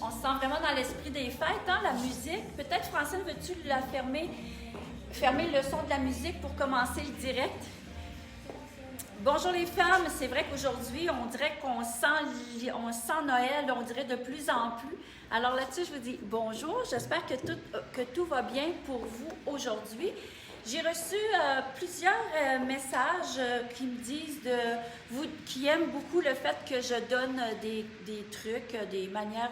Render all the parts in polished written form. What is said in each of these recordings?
On se sent vraiment dans l'esprit des fêtes, hein, la musique. Peut-être, Francine, veux-tu la fermer le son de la musique pour commencer le direct? Bonjour les femmes, c'est vrai qu'aujourd'hui, on dirait qu'on sent Noël, on dirait de plus en plus. Alors là-dessus, je vous dis bonjour, j'espère que tout va bien pour vous aujourd'hui. J'ai reçu plusieurs messages qui me disent qui aiment beaucoup le fait que je donne des trucs, des manières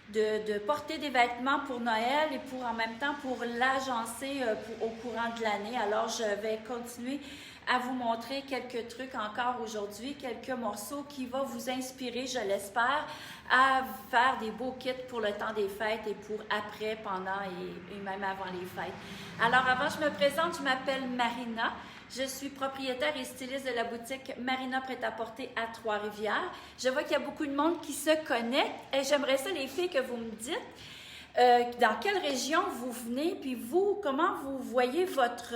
de porter des vêtements pour Noël et en même temps pour l'agencer au courant de l'année. Alors, je vais continuer à vous montrer quelques trucs encore aujourd'hui, quelques morceaux qui vont vous inspirer, je l'espère, à faire des beaux kits pour le temps des fêtes et pour après, pendant et même avant les fêtes. Alors, avant, je me présente, je m'appelle Marina. Je suis propriétaire et styliste de la boutique Marina Prêt-à-Porter à Trois-Rivières. Je vois qu'il y a beaucoup de monde qui se connecte et j'aimerais ça, les filles, que vous me dites dans quelle région vous venez, puis vous, comment vous voyez votre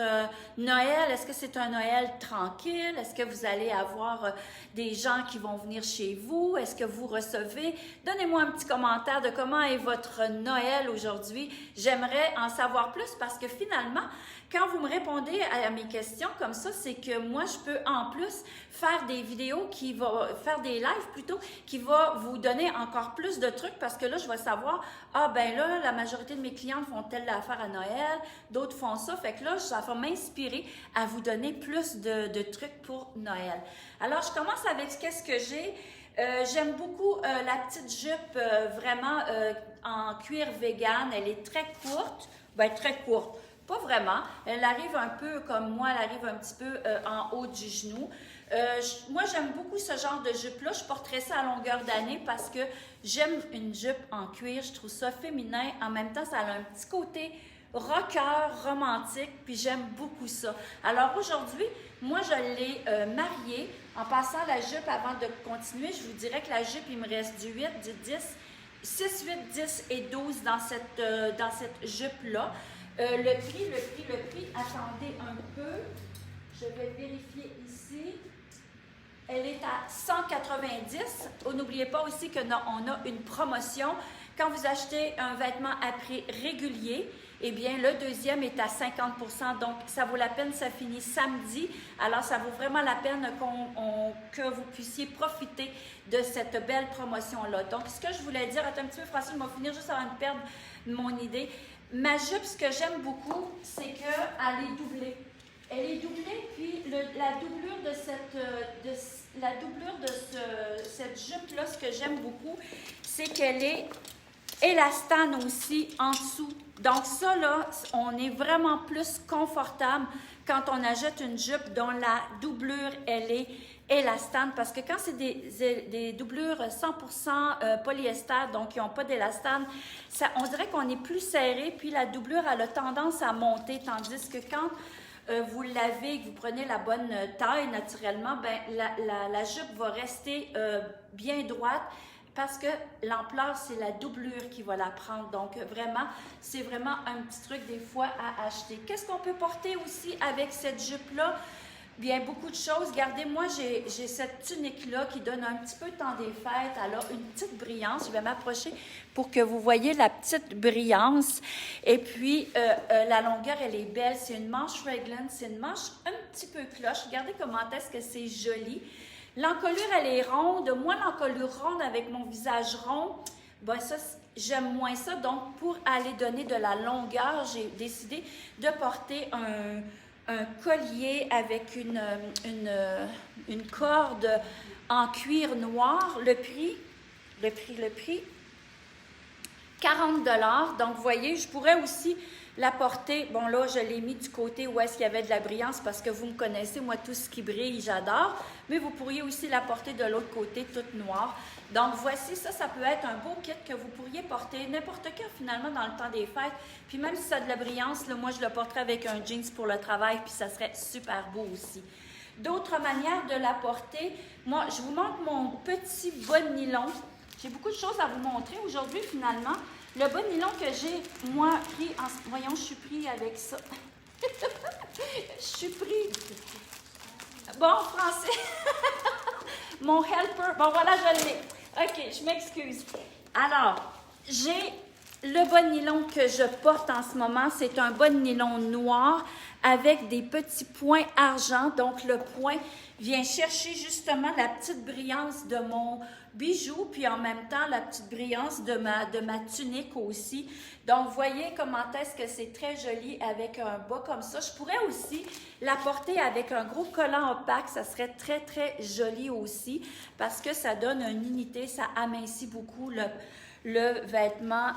Noël? Est-ce que c'est un Noël tranquille? Est-ce que vous allez avoir des gens qui vont venir chez vous? Est-ce que vous recevez? Donnez-moi un petit commentaire de comment est votre Noël aujourd'hui. J'aimerais en savoir plus parce que finalement, quand vous me répondez à mes questions comme ça, c'est que moi, je peux en plus faire des vidéos faire des lives plutôt, qui va vous donner encore plus de trucs parce que là, je vais savoir, ah ben là, la majorité de mes clientes font telle affaire à Noël, d'autres font ça. Fait que là, ça va m'inspirer à vous donner plus de trucs pour Noël. Alors, je commence avec qu'est-ce que j'ai. J'aime beaucoup la petite jupe vraiment en cuir vegan. Elle est très courte. Ben, très courte. Pas vraiment. Elle arrive un peu comme moi, elle arrive un petit peu en haut du genou. Moi, j'aime beaucoup ce genre de jupe-là. Je porterais ça à longueur d'année parce que j'aime une jupe en cuir. Je trouve ça féminin. En même temps, ça a un petit côté rocker, romantique, puis j'aime beaucoup ça. Alors aujourd'hui, moi, je l'ai mariée. En passant la jupe, avant de continuer, je vous dirais que la jupe, il me reste du 8, du 10, 6, 8, 10 et 12 dans cette jupe-là. Le prix, attendez un peu, je vais vérifier ici. Elle est à 190. N'oubliez pas aussi qu'on a une promotion. Quand vous achetez un vêtement à prix régulier, eh bien, le deuxième est à 50%. Donc, ça vaut la peine, ça finit samedi. Alors, ça vaut vraiment la peine que vous puissiez profiter de cette belle promotion-là. Donc, ce que je voulais dire, attends un petit peu, Francine, je vais finir juste avant de perdre mon idée. Ma jupe, ce que j'aime beaucoup, c'est qu'elle est doublée. Elle est doublée, puis la doublure de cette jupe-là, ce que j'aime beaucoup, c'est qu'elle est élastane aussi en dessous. Donc ça, là, on est vraiment plus confortable quand on achète une jupe dont la doublure, elle est élastane. Parce que quand c'est des doublures 100% polyester, donc qui n'ont pas d'élastane, on dirait qu'on est plus serré, puis la doublure, elle a tendance à monter. Tandis que quand vous lavez et que vous prenez la bonne taille naturellement, ben, la jupe va rester bien droite. Parce que l'ampleur, c'est la doublure qui va la prendre. Donc, vraiment, c'est vraiment un petit truc des fois à acheter. Qu'est-ce qu'on peut porter aussi avec cette jupe-là? Bien, beaucoup de choses. Regardez, moi, j'ai cette tunique-là qui donne un petit peu le temps des fêtes. Elle a une petite brillance. Je vais m'approcher pour que vous voyez la petite brillance. Et puis, la longueur, elle est belle. C'est une manche raglan. C'est une manche un petit peu cloche. Regardez comment est-ce que c'est joli. L'encolure, elle est ronde. Moi, l'encolure ronde avec mon visage rond, ben ça, j'aime moins ça. Donc, pour aller donner de la longueur, j'ai décidé de porter un collier avec une corde en cuir noir. Le prix, 40 $. Donc, vous voyez, je pourrais aussi la porter. Bon, là, je l'ai mis du côté où est-ce qu'il y avait de la brillance parce que vous me connaissez, moi, tout ce qui brille, j'adore. Mais vous pourriez aussi la porter de l'autre côté, toute noire. Donc, voici, ça peut être un beau kit que vous pourriez porter n'importe quand, finalement, dans le temps des fêtes. Puis même si ça a de la brillance, là, moi, je le porterais avec un jeans pour le travail, puis ça serait super beau aussi. D'autres manières de la porter, moi, je vous montre mon petit bas de nylon. J'ai beaucoup de choses à vous montrer aujourd'hui, finalement. Le bas de nylon que j'ai, moi, pris en... Voyons, je suis pris avec ça. Je suis pris... Bon, français. Mon helper. Bon, voilà, je l'ai. OK, je m'excuse. Alors, j'ai le bas de nylon que je porte en ce moment. C'est un bas de nylon noir avec des petits points argent. Donc, le point vient chercher justement la petite brillance de mon bijou, puis en même temps, la petite brillance de ma tunique aussi. Donc, vous voyez comment est-ce que c'est très joli avec un bas comme ça. Je pourrais aussi la porter avec un gros collant opaque. Ça serait très, très joli aussi parce que ça donne une unité, ça amincit beaucoup le vêtement,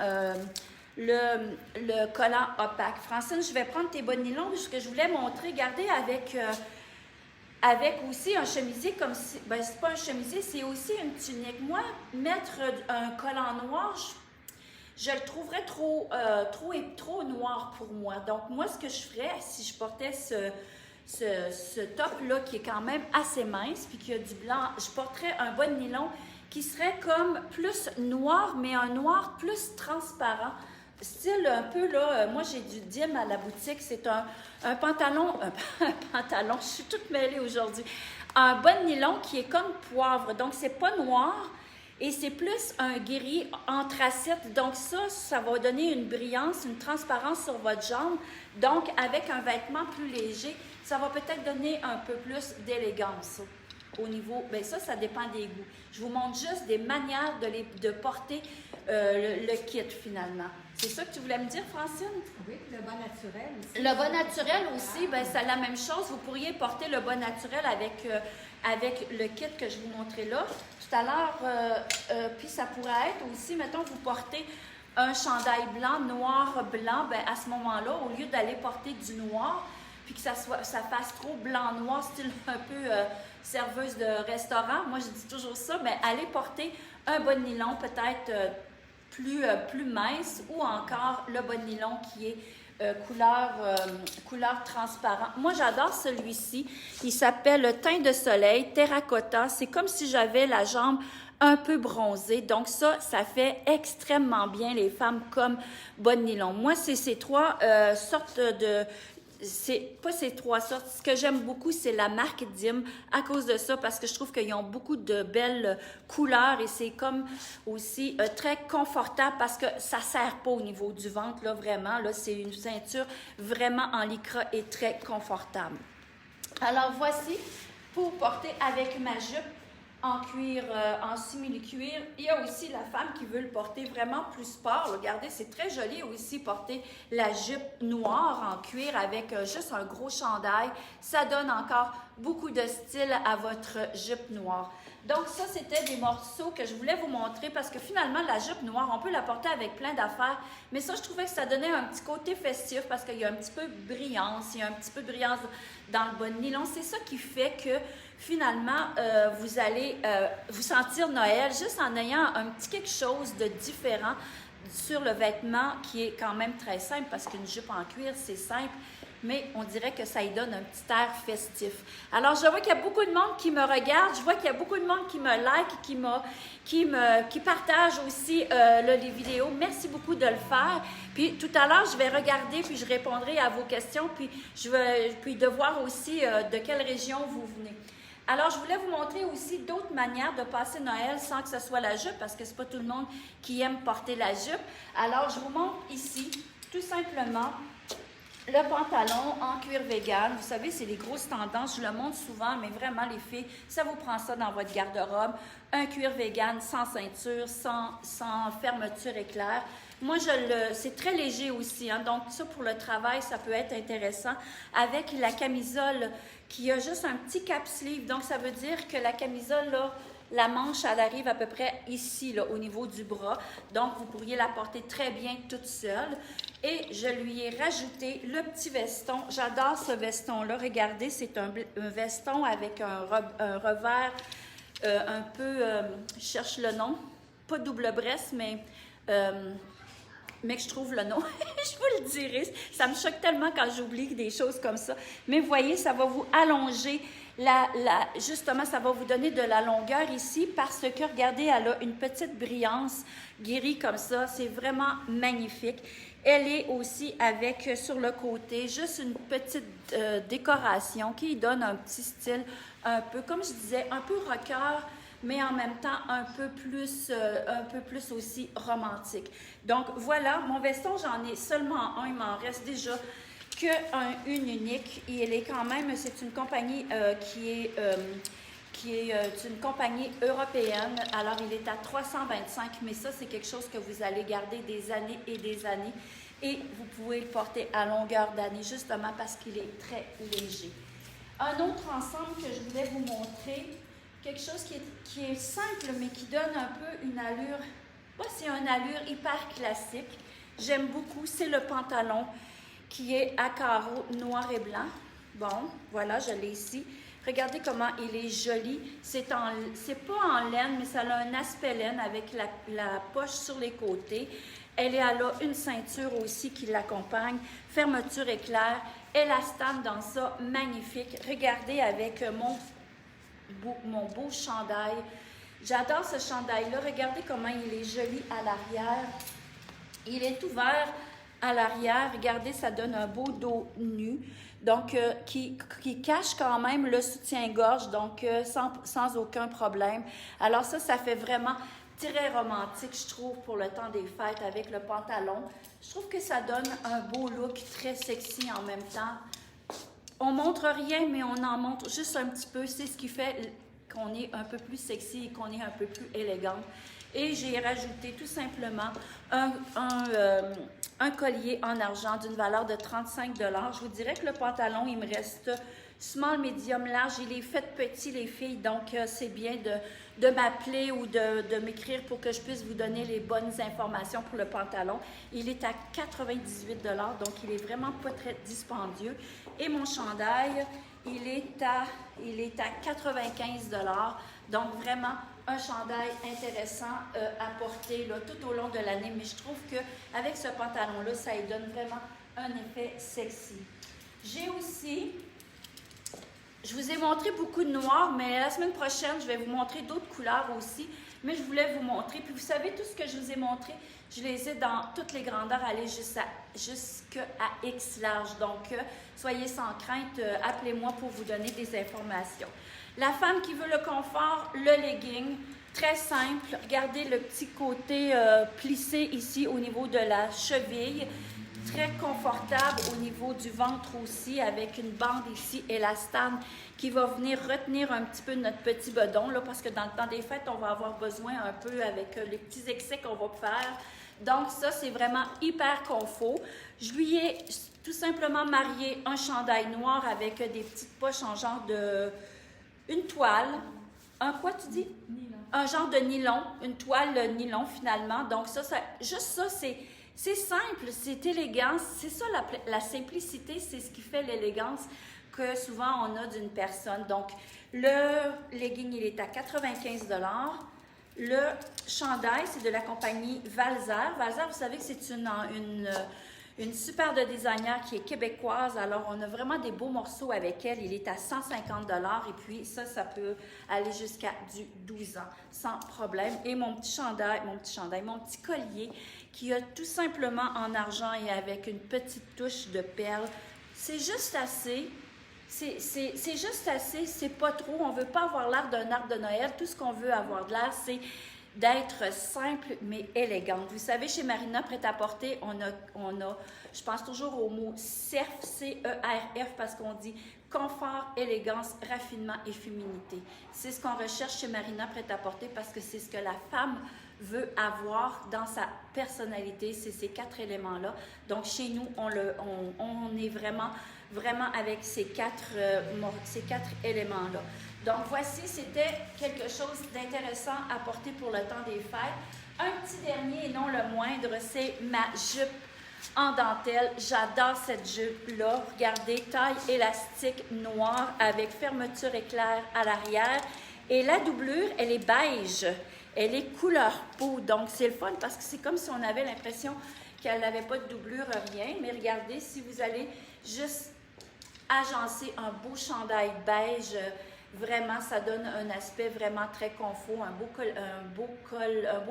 le collant opaque. Francine, je vais prendre tes bas de nylon, ce que je voulais montrer. Regardez avec aussi un chemisier comme si, ben c'est pas un chemisier, c'est aussi une tunique. Moi, mettre un collant noir, je le trouverais trop noir pour moi. Donc, moi, ce que je ferais, si je portais ce top-là, qui est quand même assez mince, puis qui a du blanc, je porterais un bas de nylon qui serait comme plus noir, mais un noir plus transparent. Style un peu, là, moi j'ai du Dim à la boutique, c'est un pantalon, un pantalon, je suis toute mêlée aujourd'hui, un bas de nylon qui est comme poivre, donc c'est pas noir et c'est plus un gris anthracite, donc ça va donner une brillance, une transparence sur votre jambe, donc avec un vêtement plus léger, ça va peut-être donner un peu plus d'élégance au niveau, bien ça dépend des goûts. Je vous montre juste des manières de porter le kit finalement. C'est ça que tu voulais me dire, Francine? Oui, le bas naturel aussi. Le bas naturel aussi, bien, c'est la même chose. Vous pourriez porter le bas naturel avec le kit que je vous montrais là. Tout à l'heure, puis ça pourrait être aussi, mettons, vous portez un chandail blanc, noir, blanc, bien, à ce moment-là, au lieu d'aller porter du noir, puis que ça fasse trop blanc-noir, style un peu serveuse de restaurant, moi je dis toujours ça, mais allez porter un bas de nylon peut-être plus mince ou encore le bas de nylon qui est couleur transparent. Moi, j'adore celui-ci. Il s'appelle le teint de soleil, terracotta. C'est comme si j'avais la jambe un peu bronzée. Donc ça fait extrêmement bien les femmes comme bas de nylon. Moi, c'est ces trois sortes de... C'est pas ces trois sortes. Ce que j'aime beaucoup, c'est la marque Dim à cause de ça, parce que je trouve qu'ils ont beaucoup de belles couleurs et c'est comme aussi très confortable parce que ça serre pas au niveau du ventre, là, vraiment. Là, c'est une ceinture vraiment en lycra et très confortable. Alors, voici pour porter avec ma jupe en cuir, en simili-cuir. Il y a aussi la femme qui veut le porter vraiment plus sport. Regardez, c'est très joli aussi porter la jupe noire en cuir avec juste un gros chandail. Ça donne encore beaucoup de style à votre jupe noire. Donc ça, c'était des morceaux que je voulais vous montrer parce que finalement, la jupe noire, on peut la porter avec plein d'affaires. Mais ça, je trouvais que ça donnait un petit côté festif parce qu'il y a un petit peu de brillance. Il y a un petit peu de brillance dans le bas de nylon. C'est ça qui fait que finalement, vous allez vous sentir Noël juste en ayant un petit quelque chose de différent sur le vêtement qui est quand même très simple parce qu'une jupe en cuir, c'est simple, mais on dirait que ça y donne un petit air festif. Alors, je vois qu'il y a beaucoup de monde qui me regarde, je vois qu'il y a beaucoup de monde qui me like, qui partage aussi les vidéos. Merci beaucoup de le faire. Puis tout à l'heure, je vais regarder, puis je répondrai à vos questions, puis de voir aussi de quelle région vous venez. Alors, je voulais vous montrer aussi d'autres manières de passer Noël sans que ce soit la jupe, parce que c'est pas tout le monde qui aime porter la jupe. Alors, je vous montre ici, tout simplement, le pantalon en cuir vegan. Vous savez, c'est les grosses tendances. Je le montre souvent, mais vraiment, les filles, ça vous prend ça dans votre garde-robe. Un cuir vegan sans ceinture, sans fermeture éclair. Moi, c'est très léger aussi, hein, donc ça, pour le travail, ça peut être intéressant. Avec la camisole qui a juste un petit cap sleeve, donc ça veut dire que la camisole, là, la manche, elle arrive à peu près ici, là, au niveau du bras. Donc, vous pourriez la porter très bien toute seule. Et je lui ai rajouté le petit veston. J'adore ce veston-là. Regardez, c'est un veston avec un revers un peu, je cherche le nom, pas double bresse, mais que je trouve le nom, je vous le dirai. Ça me choque tellement quand j'oublie des choses comme ça. Mais vous voyez, ça va vous allonger, justement, ça va vous donner de la longueur ici parce que, regardez, elle a une petite brillance guérie comme ça. C'est vraiment magnifique. Elle est aussi avec, sur le côté, juste une petite décoration qui donne un petit style un peu, comme je disais, un peu rocker, mais en même temps un peu plus aussi romantique. Donc voilà, mon veston, j'en ai seulement un, il m'en reste déjà une unique. Et elle est quand même, c'est une compagnie qui est une compagnie européenne. Alors, il est à 325, mais ça, c'est quelque chose que vous allez garder des années et des années. Et vous pouvez le porter à longueur d'année, justement parce qu'il est très léger. Un autre ensemble que je voulais vous montrer, quelque chose qui est simple, mais qui donne un peu une allure, c'est une allure hyper classique. J'aime beaucoup, c'est le pantalon qui est à carreaux noir et blanc. Bon, voilà, je l'ai ici. Regardez comment il est joli. C'est pas en laine, mais ça a un aspect laine avec la poche sur les côtés. Elle a une ceinture aussi qui l'accompagne. Fermeture éclair. Élastane dans ça, magnifique. Regardez avec mon beau chandail. J'adore ce chandail-là. Regardez comment il est joli à l'arrière. Il est ouvert à l'arrière. Regardez, ça donne un beau dos nu. Donc, qui cache quand même le soutien-gorge, donc sans aucun problème. Alors ça fait vraiment très romantique, je trouve, pour le temps des fêtes avec le pantalon. Je trouve que ça donne un beau look très sexy en même temps. On montre rien, mais on en montre juste un petit peu. C'est ce qui fait qu'on est un peu plus sexy et qu'on est un peu plus élégante. Et j'ai rajouté tout simplement un collier en argent d'une valeur de 35 $. Je vous dirais que le pantalon, il me reste small, medium, large. Il est fait petit, les filles, donc c'est bien de m'appeler ou de m'écrire pour que je puisse vous donner les bonnes informations pour le pantalon. Il est à 98 $, donc il est vraiment pas très dispendieux. Et mon chandail, il est à 95 $. Donc vraiment un chandail intéressant à porter là, tout au long de l'année. Mais je trouve qu'avec ce pantalon-là, ça lui donne vraiment un effet sexy. J'ai aussi, je vous ai montré beaucoup de noir, mais la semaine prochaine, je vais vous montrer d'autres couleurs aussi. Mais je voulais vous montrer. Puis vous savez, tout ce que je vous ai montré, je les ai dans toutes les grandeurs, aller jusqu'à X large. Donc, soyez sans crainte, appelez-moi pour vous donner des informations. La femme qui veut le confort, le legging, très simple. Regardez le petit côté plissé ici au niveau de la cheville. Très confortable au niveau du ventre aussi, avec une bande ici élastane qui va venir retenir un petit peu notre petit bedon, là, parce que dans le temps des fêtes, on va avoir besoin un peu avec les petits excès qu'on va faire. Donc ça, c'est vraiment hyper confort. Je lui ai tout simplement marié un chandail noir avec des petites poches en genre de... une toile. Un quoi tu dis? Nylon. Un genre de nylon, une toile nylon finalement. Donc juste ça, c'est simple, c'est élégant. C'est ça la simplicité, c'est ce qui fait l'élégance que souvent on a d'une personne. Donc le legging, il est à 95 $. Le chandail, c'est de la compagnie Valzer. Valzer, vous savez que c'est une super de designer qui est québécoise. Alors, on a vraiment des beaux morceaux avec elle. Il est à 150 $. Et puis, ça peut aller jusqu'à du 12 ans, sans problème. Et mon petit collier, qui a tout simplement en argent et avec une petite touche de perles. C'est juste assez. C'est juste assez, c'est pas trop. On veut pas avoir l'air d'un arbre de Noël. Tout ce qu'on veut avoir de l'air, c'est d'être simple mais élégante. Vous savez, chez Marina Prêt-à-Porter, on a, je pense toujours au mot CERF, C-E-R-F, parce qu'on dit confort, élégance, raffinement et féminité. C'est ce qu'on recherche chez Marina Prêt-à-Porter parce que c'est ce que la femme veut avoir dans sa personnalité, c'est ces 4 éléments-là. Donc, chez nous, on est vraiment avec ces quatre éléments-là. Donc, voici, c'était quelque chose d'intéressant à porter pour le temps des fêtes. Un petit dernier et non le moindre, c'est ma jupe en dentelle. J'adore cette jupe-là. Regardez, taille élastique noire avec fermeture éclair à l'arrière. Et la doublure, elle est beige. Elle est couleur peau. Donc, c'est le fun parce que c'est comme si on avait l'impression qu'elle n'avait pas de doublure, rien. Mais regardez, si vous allez juste agencer un beau chandail beige, vraiment, ça donne un aspect vraiment très confort, un beau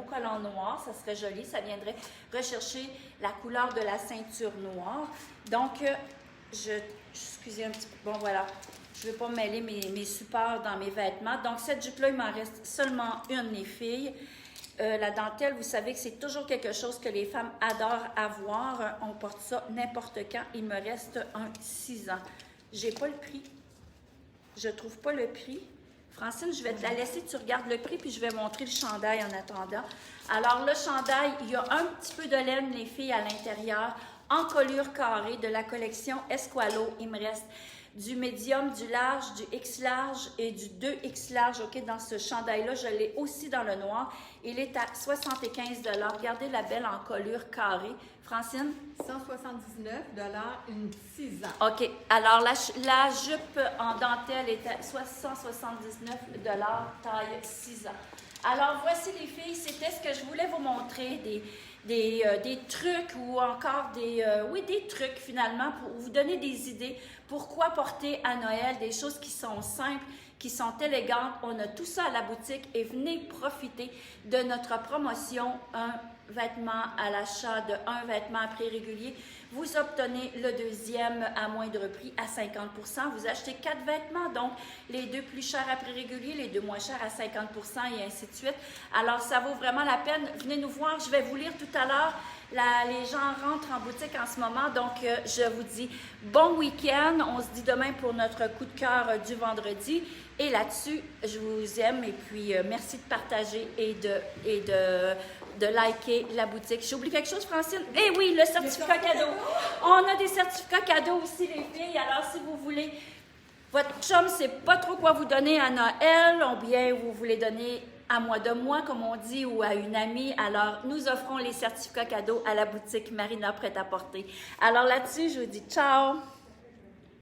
collant noir, ça serait joli, ça viendrait rechercher la couleur de la ceinture noire. Donc, excusez un petit peu, bon voilà, Je ne veux pas mêler mes supports dans mes vêtements. Donc, cette jupe-là, il m'en reste seulement une, les filles. La dentelle, vous savez que c'est toujours quelque chose que les femmes adorent avoir. On porte ça n'importe quand. Il me reste un 6 ans. Je n'ai pas le prix. Je ne trouve pas le prix. Francine, je vais te la laisser, tu regardes le prix, puis je vais montrer le chandail en attendant. Alors, le chandail, il y a un petit peu de laine, les filles, à l'intérieur, en colure carrée de la collection Esqualo. Il me reste du médium, du large, du X large et du 2X large. OK, dans ce chandail-là, je l'ai aussi dans le noir. Il est à 75 $. Regardez la belle en colure carrée. Francine? 179 $, une 6 ans. OK. Alors, la jupe en dentelle est à 179 $, taille 6 ans. Alors, voici les filles, c'était ce que je voulais vous montrer, des trucs ou encore des trucs finalement pour vous donner des idées. Pourquoi porter à Noël des choses qui sont simples, qui sont élégantes. On a tout ça à la boutique et venez profiter de notre promotion, un vêtement à l'achat de un vêtement à prix régulier. Vous obtenez le deuxième à moindre prix à 50 %. Vous achetez 4 vêtements, donc les 2 plus chers à prix régulier, les 2 moins chers à 50 % et ainsi de suite. Alors, ça vaut vraiment la peine. Venez nous voir. Je vais vous lire tout à l'heure. Les gens rentrent en boutique en ce moment, donc je vous dis bon week-end. On se dit demain pour notre coup de cœur du vendredi. Et là-dessus, je vous aime et puis merci de partager et de liker la boutique. J'ai oublié quelque chose, Francine? Eh oui, le certificat cadeau. On a des certificats cadeaux aussi, les filles. Alors, si vous voulez, votre chum ne sait pas trop quoi vous donner à Noël, ou bien vous voulez donner à moi de moi, comme on dit, ou à une amie, alors nous offrons les certificats cadeaux à la boutique Marina Prêt-à-Porter. Alors là-dessus, je vous dis ciao!